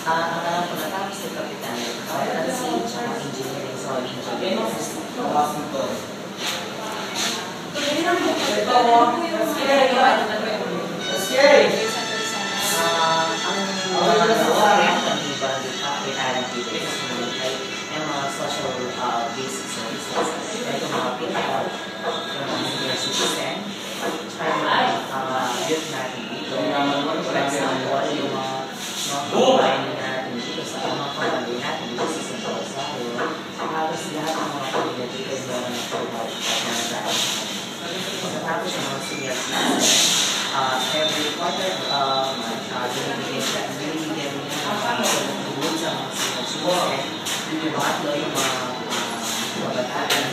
Ang alam ko natapos ng kapitan, accountancy, tsaka engineering sa ang mga social basic services. Ito mga pinaka, yung mga senior citizen, tsaka yung mga youth natin dito. For example, yung mga kababayan natin dito sa mga pamilya natin dito sa Central Osario. Halos lahat ng mga pamilya dito meron ng pag-help at nangyayari. Tapos yung mga senior citizen, every quarter binibigyan nila ng tulong sa mga senior citizen. Yung mga yung mga kabataan,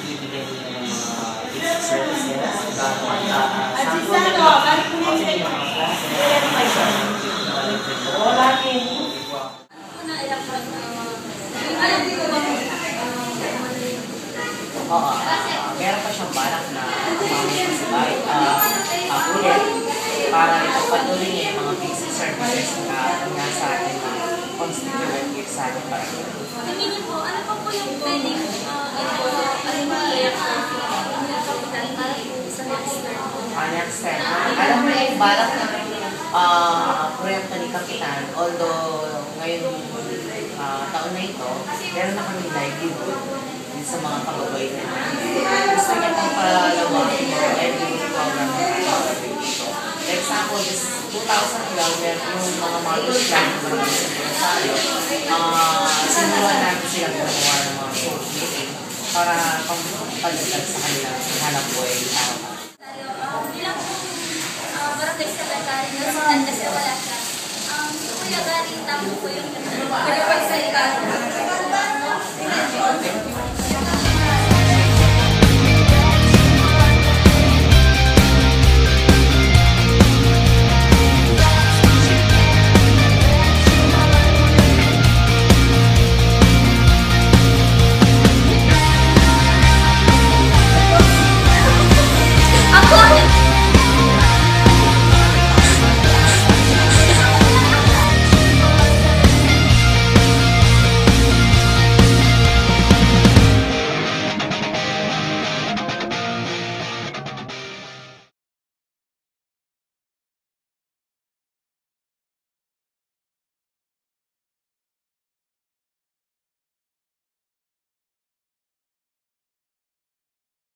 binibigyan nila ng mga basic services. Sample nila, balik mo na yung mga klase. Oo, meron pa siyang balak na umamit sa bahay ulit para ipagpatuloy niya yung mga basic services na nasa atin constituent gift sa atin para ito. Tingin po, ano pa po yung pwedeng next time. Alam mo yung balak na proyekto ni Kapitan, although ngayon taon na ito, meron na kami livelihood sa mga kababayan natin. Gusto niya pang palalawakin yung livelihood program na dito. For example, this 2012, meron yung mga models plan ng mga secretary. Sinulan namin sila gumawa ng mga coach meeting para pagpagdagdag sa kanilang hanap buhay araw. Bilang barangay secretary, kasi wala siya. Kuya Gary, tamo po yung